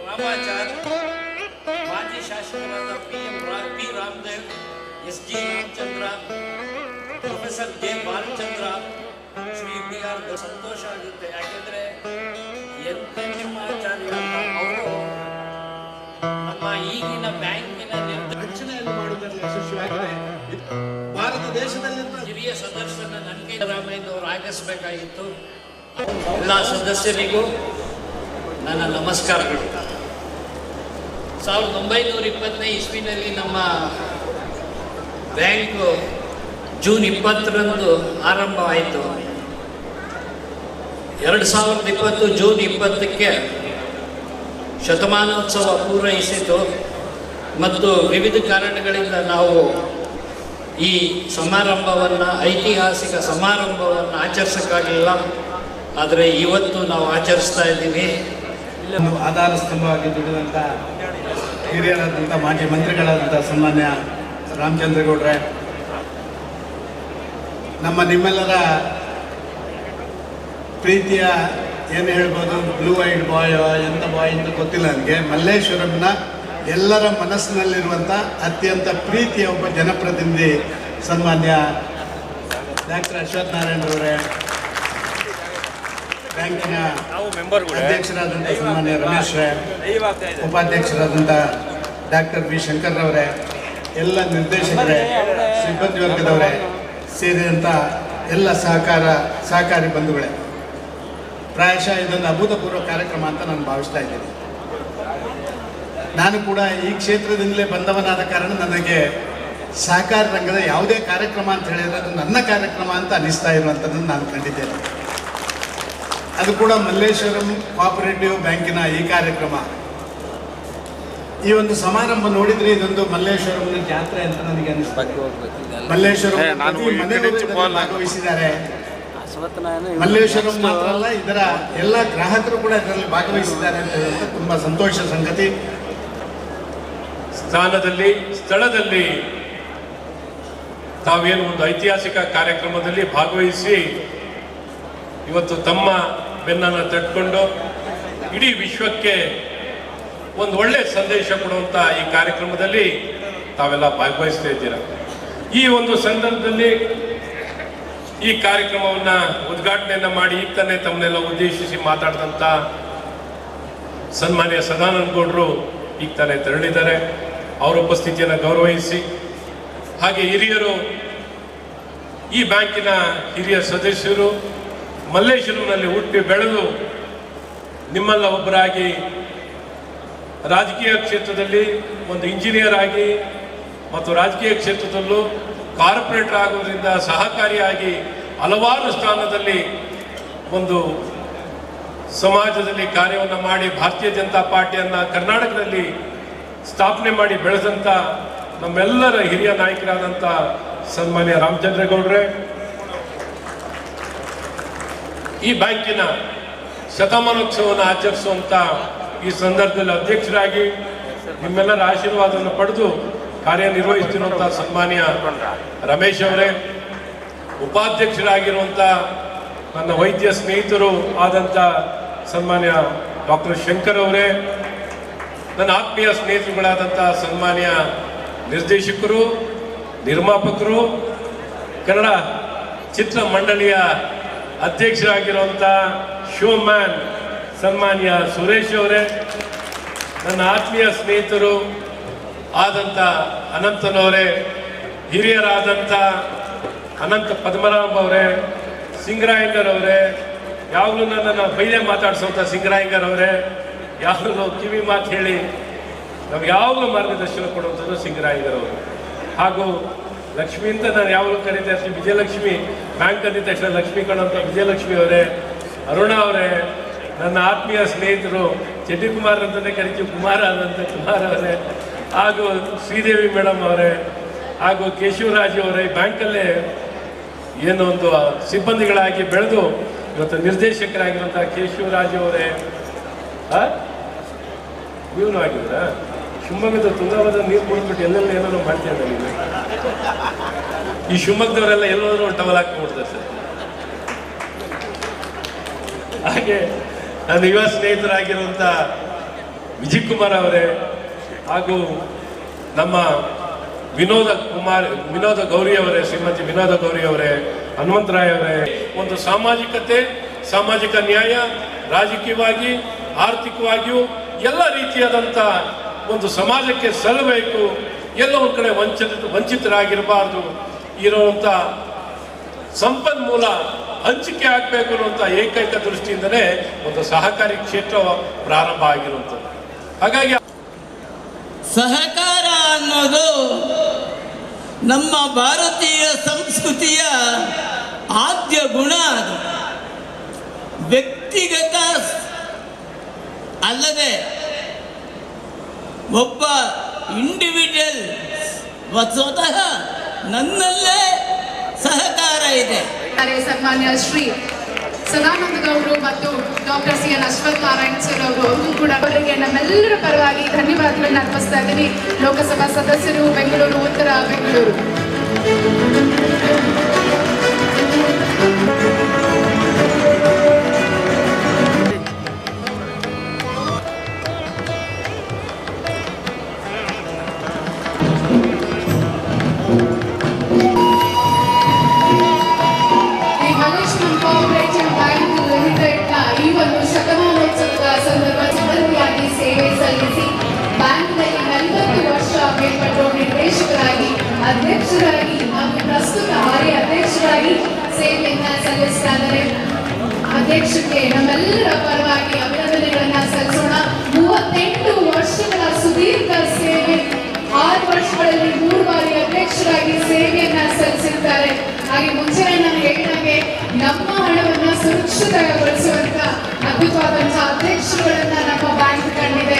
ರಾಮಾಚಾರ್, ಮಾಜಿ ಶಾಸಕರಾದ P Ramdev, S G Ramachandra, professor K Balachandra, Shri B R ಸಂತೋಷ ಆಗುತ್ತೆ. ಯಾಕೆಂದ್ರೆ ಆಚಾರ್ಯ ಅವರು ನಮ್ಮ ಈಗಿನ ಬ್ಯಾಂಕಿನ ರಚನೆಯನ್ನು ಮಾಡುವುದರಲ್ಲಿ ಯಶಸ್ವಿಯಾಗಿದೆ. ಭಾರತ ದೇಶದಲ್ಲಿ ಹಿರಿಯ ಸದಸ್ಯರನ್ನ ನನಗೆ ರಾಮಯ್ಯನವರು ಆಗಿಸಬೇಕಾಗಿತ್ತು. ಎಲ್ಲ ಸದಸ್ಯರಿಗೂ ನನ್ನ ನಮಸ್ಕಾರಗಳು. 1920ನೇ ಇಸ್ವಿನಲ್ಲಿ ನಮ್ಮ ಬ್ಯಾಂಕು ಜೂನ್ 20ರಂದು ಆರಂಭವಾಯಿತು. 2020 ಜೂನ್ 20ಕ್ಕೆ ಶತಮಾನೋತ್ಸವ ಪೂರೈಸಿತು. ಮತ್ತು ವಿವಿಧ ಕಾರಣಗಳಿಂದ ನಾವು ಈ ಸಮಾರಂಭವನ್ನು, ಐತಿಹಾಸಿಕ ಸಮಾರಂಭವನ್ನು ಆಚರಿಸೋಕ್ಕಾಗಲಿಲ್ಲ. ಆದರೆ ಇವತ್ತು ನಾವು ಆಚರಿಸ್ತಾ ಇದ್ದೀವಿ. ಆಧಾರ ಸ್ತಂಭವಾಗಿ ದುಡಿದಂಥ ಹಿರಿಯರಾದಂಥ ಮಾಜಿ ಮಂತ್ರಿಗಳಾದಂಥ ಸನ್ಮಾನ್ಯ ರಾಮಚಂದ್ರಗೌಡ್ರೆ, ನಿಮ್ಮೆಲ್ಲರ ಪ್ರೀತಿಯ ಏನು ಹೇಳ್ಬೋದು, ಬ್ಲೂ ಐಡ್ ಬಾಯ್ ಎಂಥ ಬಾಯ್ ಅಂತ ಗೊತ್ತಿಲ್ಲ ನನಗೆ, ಮಲ್ಲೇಶ್ವರಂನ ಎಲ್ಲರ ಮನಸ್ಸಿನಲ್ಲಿರುವಂಥ ಅತ್ಯಂತ ಪ್ರೀತಿಯ ಒಬ್ಬ ಜನಪ್ರತಿನಿಧಿ ಸನ್ಮಾನ್ಯ ಡಾಕ್ಟರ್ ಅಶ್ವಥ್ ನಾರಾಯಣರವರೇ, ಬ್ಯಾಂಕಿನ ಅಧ್ಯಕ್ಷರಾದಂಥ ಸನ್ಮಾನ್ಯ ರಮೇಶ್ ರೇ, ಉಪಾಧ್ಯಕ್ಷರಾದಂಥ ಡಾಕ್ಟರ್ ಬಿ ಶಂಕರ್ರವರೇ, ಎಲ್ಲ ನಿರ್ದೇಶಕರೇ, ಸಿಬ್ಬಂದಿ ವರ್ಗದವರೇ ಸೇರಿದಂಥ ಎಲ್ಲ ಸಹಕಾರಿ ಬಂಧುಗಳೇ, ಪ್ರಾಯಶಃ ಇದೊಂದು ಅಭೂತಪೂರ್ವ ಕಾರ್ಯಕ್ರಮ ಅಂತ ನಾನು ಭಾವಿಸ್ತಾ ಇದ್ದೀನಿ. ನಾನು ಕೂಡ ಈ ಕ್ಷೇತ್ರದಿಂದಲೇ ಬಂದವನಾದ ಕಾರಣ ನನಗೆ ಸಹಕಾರ ರಂಗದ ಯಾವುದೇ ಕಾರ್ಯಕ್ರಮ ಅಂತ ಹೇಳಿದರೆ ಅದು ನನ್ನ ಕಾರ್ಯಕ್ರಮ ಅಂತ ಅನ್ನಿಸ್ತಾ ಇರುವಂಥದ್ದನ್ನು ನಾನು ಕಂಡಿದ್ದೇನೆ. ಅದು ಕೂಡ ಮಲ್ಲೇಶ್ವರಂ ಕೋಆಪರೇಟಿವ್ ಬ್ಯಾಂಕಿನ ಈ ಕಾರ್ಯಕ್ರಮ, ಈ ಒಂದು ಸಮಾರಂಭ ನೋಡಿದರೆ ಇದೊಂದು ಮಲ್ಲೇಶ್ವರಂನ ಜಾತ್ರೆ ಅಂತ ನನಗೆ ಅನ್ನಿಸ್ತು. ಮಲ್ಲೇಶ್ವರಂ ಭಾಗವಹಿಸಿದ್ದಾರೆ. ಮಲ್ಲೇಶ್ವರಂ ಮಾತ್ರ ಅಲ್ಲ, ಇದರ ಎಲ್ಲ ಗ್ರಾಹಕರು ಕೂಡ ಇದರಲ್ಲಿ ಭಾಗವಹಿಸಿದ್ದಾರೆ ಅಂತ ಹೇಳುವಂಥ ತುಂಬ ಸಂತೋಷ ಸಂಗತಿ. ಸ್ಥಳದಲ್ಲಿ ತಾವೇನು ಒಂದು ಐತಿಹಾಸಿಕ ಕಾರ್ಯಕ್ರಮದಲ್ಲಿ ಭಾಗವಹಿಸಿ ಇವತ್ತು ತಮ್ಮ ಬೆನ್ನನ್ನು ತಟ್ಕೊಂಡು ಇಡೀ ವಿಶ್ವಕ್ಕೆ ಒಂದು ಒಳ್ಳೆ ಸಂದೇಶ ಕೊಡುವಂಥ ಈ ಕಾರ್ಯಕ್ರಮದಲ್ಲಿ ತಾವೆಲ್ಲ ಭಾಗವಹಿಸ್ತಾ ಇದ್ದೀರ. ಈ ಒಂದು ಸಂದರ್ಭದಲ್ಲಿ ಈ ಕಾರ್ಯಕ್ರಮವನ್ನು ಉದ್ಘಾಟನೆಯನ್ನು ಮಾಡಿ ಈಗ ತಾನೇ ತಮ್ಮನ್ನೆಲ್ಲ ಉದ್ದೇಶಿಸಿ ಮಾತಾಡಿದಂಥ ಸನ್ಮಾನ್ಯ ಸದಾನಂದ ಗೌಡರು ಈಗ ತಾನೇ ತೆರಳಿದ್ದಾರೆ. ಅವರ ಉಪಸ್ಥಿತಿಯನ್ನು ಗೌರವಿಸಿ, ಹಾಗೆ ಹಿರಿಯರು, ಈ ಬ್ಯಾಂಕಿನ ಹಿರಿಯ ಸದಸ್ಯರು, ಮಲ್ಲೇಶ್ವರಂನಲ್ಲಿ ಹುಟ್ಟಿ ಬೆಳೆದು ನಿಮ್ಮೆಲ್ಲ ಒಬ್ಬರಾಗಿ ರಾಜಕೀಯ ಕ್ಷೇತ್ರದಲ್ಲಿ ಒಂದು ಇಂಜಿನಿಯರ್ ಆಗಿ ಮತ್ತು ರಾಜಕೀಯ ಕ್ಷೇತ್ರದಲ್ಲೂ ಕಾರ್ಪೊರೇಟರ್ ಆಗೋದ್ರಿಂದ ಸಹಕಾರಿಯಾಗಿ ಹಲವಾರು ಸ್ಥಾನದಲ್ಲಿ ಒಂದು ಸಮಾಜದಲ್ಲಿ ಕಾರ್ಯವನ್ನು ಮಾಡಿ ಭಾರತೀಯ ಜನತಾ ಪಾರ್ಟಿಯನ್ನು ಕರ್ನಾಟಕದಲ್ಲಿ ಸ್ಥಾಪನೆ ಮಾಡಿ ಬೆಳೆದಂಥ ನಮ್ಮೆಲ್ಲರ ಹಿರಿಯ ನಾಯಕರಾದಂಥ ಸನ್ಮಾನ್ಯ ರಾಮಚಂದ್ರಗೌಡ್ರೆ, ಈ ಬ್ಯಾಂಕಿನ ಶತಮಾನೋತ್ಸವವನ್ನು ಆಚರಿಸುವಂಥ ಈ ಸಂದರ್ಭದಲ್ಲಿ ಅಧ್ಯಕ್ಷರಾಗಿ ನಿಮ್ಮೆಲ್ಲರ ಆಶೀರ್ವಾದವನ್ನು ಪಡೆದು ಕಾರ್ಯನಿರ್ವಹಿಸ್ತಿರುವಂಥ ಸನ್ಮಾನ್ಯ ರಮೇಶ್ ಅವರೇ, ಉಪಾಧ್ಯಕ್ಷರಾಗಿರುವಂಥ ನನ್ನ ವೈದ್ಯ ಸ್ನೇಹಿತರು ಆದಂಥ ಸನ್ಮಾನ್ಯ ಡಾಕ್ಟರ್ ಶಂಕರ್ ಅವರೇ, ನನ್ನ ಆತ್ಮೀಯ ಸ್ನೇಹಿತರುಗಳಾದಂಥ ಸನ್ಮಾನ್ಯ ನಿರ್ದೇಶಕರು, ನಿರ್ಮಾಪಕರು, ಕನ್ನಡ ಚಿತ್ರ ಮಂಡಳಿಯ ಅಧ್ಯಕ್ಷರಾಗಿರುವಂಥ ಶೋಮ್ಯಾನ್ ಸನ್ಮಾನ್ಯ ಸುರೇಶ್ ಅವರೇ, ನನ್ನ ಆತ್ಮೀಯ ಸ್ನೇಹಿತರು ಆದಂಥ ಅನಂತನವರೇ, ಹಿರಿಯರಾದಂಥ ಅನಂತ ಪದ್ಮನಾಭ ಅವರೇ, ಸಿಂಗರಾಯಂಗರ್ ಅವರೇ, ಯಾವಾಗಲೂ ನನ್ನನ್ನು ಬೈದೆ ಮಾತಾಡಿಸುವಂಥ ಸಿಂಗರಾಯಂಗರ್ ಅವರೇ, ಯಾವಾಗಲೂ ಕಿವಿ ಮಾತು ಹೇಳಿ ನಮ್ಗೆ ಯಾವಾಗಲೂ ಮಾರ್ಗದರ್ಶನ ಕೊಡುವಂಥದ್ದು ಸಿಂಗರಾಯಂಗರ್ ಅವರು. ಹಾಗೂ ಲಕ್ಷ್ಮಿ ಅಂತ ನಾನು ಯಾವಾಗಲೂ ಕರೀತಾ ಇರ್ತೀನಿ, ವಿಜಯಲಕ್ಷ್ಮಿ, ಬ್ಯಾಂಕ್ ಅಂದಿದ ತಕ್ಷಣ ಲಕ್ಷ್ಮೀ ಕಣಂತ ವಿಜಯಲಕ್ಷ್ಮಿ ಅವರೇ, ಅರುಣ ಅವರೇ, ನನ್ನ ಆತ್ಮೀಯ ಸ್ನೇಹಿತರು ಚೆಟ್ಟಿ ಕುಮಾರ್ ಅಂತಲೇ ಕರಿತೀವಿ, ಕುಮಾರ್ ಆದಂಥ ಕುಮಾರ್ ಅವರೇ, ಹಾಗೂ ಶ್ರೀದೇವಿ ಮೇಡಮ್ ಅವರೇ, ಹಾಗೂ ಕೇಶವರಾಜ್ ಅವರೇ, ಬ್ಯಾಂಕಲ್ಲೇ ಏನು ಒಂದು ಸಿಬ್ಬಂದಿಗಳಾಗಿ ಬೆಳೆದು ಇವತ್ತು ನಿರ್ದೇಶಕರಾಗಿರುವಂಥ ಕೇಶವರಾಜ್ ಅವರೇ, ಇವನು ಆಗಿದ್ರ ಶಿವಮೊಗ್ಗದ ತುಂಗಭದ್ರಾ ನೀರು ಕುಡಿದ್ಬಿಟ್ಟು ಎಲ್ಲೆಲ್ಲ ಏನಾದ್ರು ಮಾಡ್ತಾ ಇದ್ದಾರೆ. ಈ ಶಿವಮೊಗ್ಗದವರೆಲ್ಲ ಎಲ್ಲಾದ್ರೂ ಒಂದು ಟವಲ್ ಹಾಕಿಬಿಡ್ತಾರೆ ಸರ್. ಹಾಗೆ ನನ್ನ ಯುವ ಸ್ನೇಹಿತರಾಗಿರುವಂಥ ವಿಜಯ್ ಕುಮಾರ್ ಅವರೇ ಹಾಗೂ ನಮ್ಮ ವಿನೋದ ಗೌರಿ ಅವರೇ, ಶ್ರೀಮತಿ ವಿನೋದ ಗೌರಿ ಅವರೇ, ಹನುಮಂತರಾಯ್ ಅವರೇ, ಒಂದು ಸಾಮಾಜಿಕತೆ, ಸಾಮಾಜಿಕ ನ್ಯಾಯ, ರಾಜಕೀಯವಾಗಿ ಆರ್ಥಿಕವಾಗಿಯೂ ಎಲ್ಲ ರೀತಿಯಾದಂಥ ಒಂದು ಸಮಾಜಕ್ಕೆ ಸಲ್ಲಬೇಕು, ಎಲ್ಲ ಒಂದು ಕಡೆ ವಂಚಿತರಾಗಿರಬಾರ್ದು, ಇರುವಂಥ ಸಂಪನ್ಮೂಲ ಹಂಚಿಕೆ ಆಗಬೇಕು ಅನ್ನುವಂಥ ಏಕೈಕ ದೃಷ್ಟಿಯಿಂದಲೇ ಒಂದು ಸಹಕಾರಿ ಕ್ಷೇತ್ರ ಪ್ರಾರಂಭ ಆಗಿರುವಂಥದ್ದು. ಹಾಗಾಗಿ ಸಹಕಾರ ಅನ್ನೋದು ನಮ್ಮ ಭಾರತೀಯ ಸಂಸ್ಕೃತಿಯ ಆದ್ಯ ಗುಣ. ಅದು ವ್ಯಕ್ತಿಗತ ಅಲ್ಲದೆ ಒಬ್ಬ ಇಂಡಿವಿಜುವಲ್ ಸ್ವತಃ ನನ್ನಲ್ಲೇ ಸಹಕಾರ ಇದೆ. ಸನ್ಮಾನ್ಯ ಶ್ರೀ ಸದಾನಂದ ಗೌಡರು ಮತ್ತು doctor CN Ashwath Narayan sir ಅವರು ಕೂಡ ಅವರಿಗೆ ನಮ್ಮೆಲ್ಲರ ಪರವಾಗಿ ಧನ್ಯವಾದಗಳನ್ನು ಅರ್ಪಿಸ್ತಾ ಇದ್ದೀನಿ. ಲೋಕಸಭಾ ಸದಸ್ಯರು, ಬೆಂಗಳೂರು ಉತ್ತರ, ಬೆಂಗಳೂರು. ಈ ಒಂದು ಶತಮಾನೋತ್ಸವದ ಸಂದರ್ಭದಲ್ಲಿ ಸೇವೆ ಸಲ್ಲಿಸಿ ಬ್ಯಾಂಕ್ನಲ್ಲಿ 40 ವರ್ಷ ಮೇಲ್ಪಟ್ಟು ನಿರ್ದೇಶಕರಾಗಿ, ಅಧ್ಯಕ್ಷರಾಗಿ ಹಾಗೂ ಪ್ರಸ್ತುತ ಹಾಲಿ ಅಧ್ಯಕ್ಷರಾಗಿ ಸೇವೆಯನ್ನ ಸಲ್ಲಿಸ್ತಾ ಇದ್ದಾರೆ. ಅಧ್ಯಕ್ಷಕ್ಕೆ ನಮ್ಮೆಲ್ಲರ ಪರವಾಗಿ ಅಭಿನಂದನೆಗಳನ್ನ ಸಲ್ಲಿಸೋಣ. 38 ವರ್ಷಗಳ ಸುದೀರ್ಘ ಸೇವೆ, 6 ವರ್ಷಗಳಲ್ಲಿ 3 ಬಾರಿ ಅಧ್ಯಕ್ಷರಾಗಿ ಸೇವೆಯನ್ನ ಸಲ್ಲಿಸಿದ್ದಾರೆ. ಹಾಗೆ ಮುಂಚೆನೆ ನಾನು ಹೇಳಿದಂಗೆ ನಮ್ಮ ಹಣವನ್ನ ಸುರಕ್ಷಿತಗೊಳಿಸುವಂತ ಅದ್ಭುತವಾದಂತಹ ಅಧ್ಯಕ್ಷರುಗಳನ್ನ ನಮ್ಮ ಬ್ಯಾಂಕ್ ಕಂಡಿದೆ.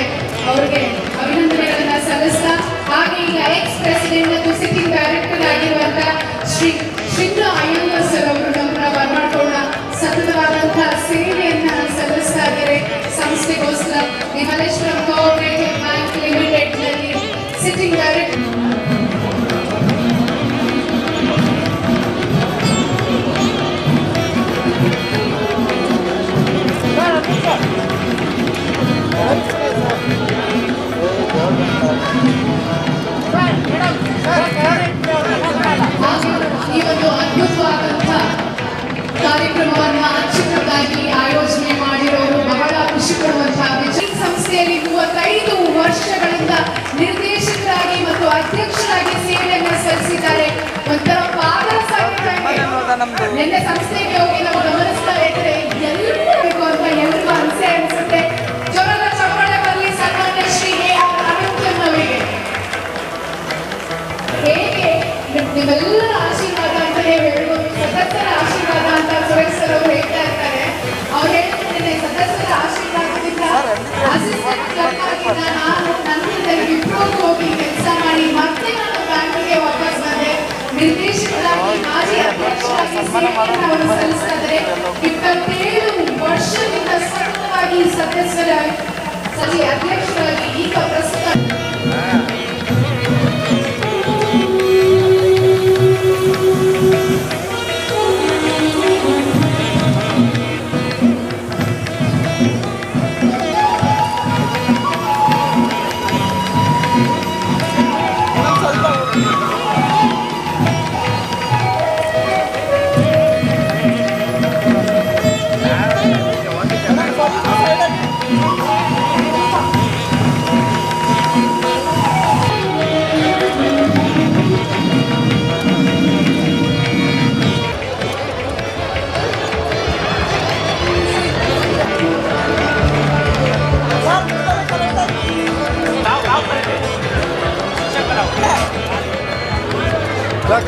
ಅವರಿಗೆ ಅಭಿನಂದನೆಗಳನ್ನ ಸಲ್ಲಿಸ್ತಾ, ಹಾಗೆ ಈಗ ಎಕ್ಸ್ ಪ್ರೆಸಿಡೆಂಟ್ ಮತ್ತು ಸಿಟ್ಟಿಂಗ್ ಡೈರೆಕ್ಟರ್ ಆಗಿರುವಂತಹ ಶ್ರೀ ಶ್ರೀಂದ್ರ ಅಯ್ಯಂಗಾರ್ ಸರ್ ಅವರು ನಮ್ಮನ್ನ ಬರ್ಮಾಡ್ಕೊಳ್ಳೋಣ. ಸತತವಾದಂತಹ ಸೇವೆಯನ್ನ ಸಲ್ಲಿಸ್ತಾ ಇದ್ದಾರೆ ಸಂಸ್ಥೆಗೋಸ್ಕರ. ಮಲ್ಲೇಶ್ವರಂ ಕೋಆಪರೇಟಿವ್ ಬ್ಯಾಂಕ್ ಲಿಮಿಟೆಡ್ ನಲ್ಲಿ ಸಿಟ್ಟಿಂಗ್ ಡೈರೆಕ್ಟರ್. ಈ ಒಂದು ಅದ್ಭುತವಾದಂತಹ ಕಾರ್ಯಕ್ರಮವನ್ನು ಅಚ್ಚುಕಟ್ಟಾಗಿ ಆಯೋಜನೆ ಮಾಡಿರೋರು ಬಹಳ ಖುಷಿ ಪಡುವಂತಹ ವಿಜಯ್ ಸಂಸ್ಥೆಯಲ್ಲಿ 35 ವರ್ಷಗಳಿಂದ ನಿರ್ದೇಶಕರಾಗಿ ಮತ್ತು ಅಧ್ಯಕ್ಷರಾಗಿ ಸೇವೆಯನ್ನು ಸಲ್ಲಿಸಿದ್ದಾರೆ. ಒಂಥರ ಪಾದರ ನಿನ್ನೆ ಸಂಸ್ಥೆಗೆ ಹೋಗಿ ನಾವು ಗಮನಿಸ್ತಾ ಇದ್ರೆ ಎಲ್ಲರಿಗೂ ಅಂತ ಎಲ್ರಿಗೂ ಅನಿಸುತ್ತೆ. ಜೋರಾದ ಚಪ್ಪಾಳೆ ಬರಲಿ ಸನ್ಮಾನ್ಯ ಶ್ರೀ AR ಅನಂತನ್ ಅವರಿಗೆ. ಹೇಗೆ ನಿಮ್ಮೆಲ್ಲರ ಆಶೀರ್ವಾದ ಅಂತಾನೆ ಹೇಳ್ಬೋದು, ಸದಸ್ಯರ ಆಶೀರ್ವಾದ ಅಂತ ಸುರೇಶ್ ಸರ್ ಅವರು ಹೇಳ್ತಾ ಇರ್ತಾರೆ. ಅವ್ರು ಹೇಳ್ತಿದ್ದೇನೆ, ಸದಸ್ಯರ ಆಶೀರ್ವಾದದಿಂದ ಅಸಿಸ್ಟೆಂಟ್ ಕ್ಲರ್ಕ್ ಆಗಿದ್ದ ನಾನು ನನ್ನಿಂದಲೇ ವಿಪ್ರೋಗೆ ಹೋಗಿ ಕೆಲಸ ಮಾಡಿ ಮತ್ತೆ ನಾನು ಬ್ಯಾಂಕಿಗೆ ವಾಪಸ್ ಬಂದೆ. ನಿರ್ದೇಶಕರಾಗಿ, ಮಾಜಿ ಅಧ್ಯಕ್ಷರಾಗಿ ಸೇವೆಯನ್ನು ಅವರು ಸಲ್ಲಿಸ್ತಾ ಇದ್ದಾರೆ. 27 ವರ್ಷದಿಂದ ಸತತವಾಗಿ ಸದಸ್ಯರಾಗಿ ಅಧ್ಯಕ್ಷರಾಗಿ ಈಗ ಪ್ರಸ್ತುತ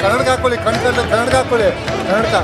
ಕನ್ನಡಕ ಹಾಕೊಳ್ಳಿ, ಕನ್ನಡಕ ಹಾಕೊಳ್ಳಿ, ಕನ್ನಡಕ.